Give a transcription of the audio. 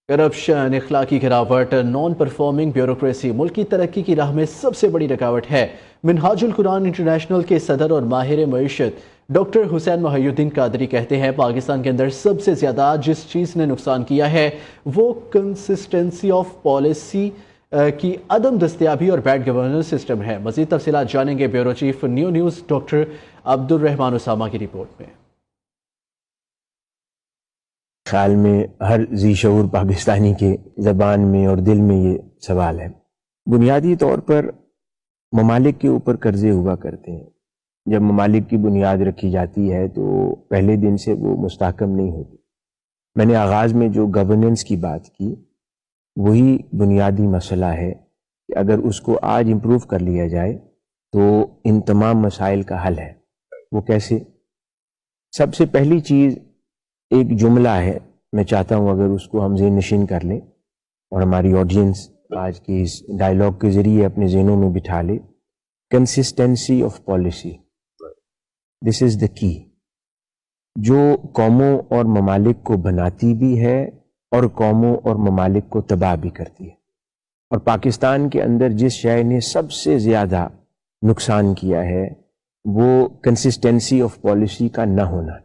Corruption, اخلاقی گراوٹ، non performing bureaucracy ملک کی ترقی کی راہ میں سب سے بڑی رکاوٹ ہے۔ منہاج القرآن انٹرنیشنل کے صدر اور ماہر معیشت ڈاکٹر حسین محی الدین قادری کہتے ہیں پاکستان کے اندر سب سے زیادہ جس چیز نے نقصان کیا ہے وہ کنسسٹنسی آف پالیسی کی عدم دستیابی اور بیڈ گورننس سسٹم ہے۔ مزید تفصیلات جانیں گے bureau chief new news doctor عبد الرحمان اسامہ کی رپورٹ میں۔ خیال میں ہر ذی شعور پاکستانی کے زبان میں اور دل میں یہ سوال ہے۔ بنیادی طور پر ممالک کے اوپر قرضے ہوا کرتے ہیں۔ جب ممالک کی بنیاد رکھی جاتی ہے تو پہلے دن سے وہ مستحکم نہیں ہوتی۔ میں نے آغاز میں جو گورننس کی بات کی وہی بنیادی مسئلہ ہے کہ اگر اس کو آج امپروو کر لیا جائے تو ان تمام مسائل کا حل ہے۔ وہ کیسے؟ سب سے پہلی چیز ایک جملہ ہے، میں چاہتا ہوں اگر اس کو ہم ذہن نشین کر لیں اور ہماری آڈینس آج کی اس ڈائلاگ کے ذریعے اپنے ذہنوں میں بٹھا لے، کنسسٹنسی آف پالیسی، دس از دا کی، جو قوموں اور ممالک کو بناتی بھی ہے اور قوموں اور ممالک کو تباہ بھی کرتی ہے۔ اور پاکستان کے اندر جس شے نے سب سے زیادہ نقصان کیا ہے وہ کنسسٹنسی آف پالیسی کا نہ ہونا۔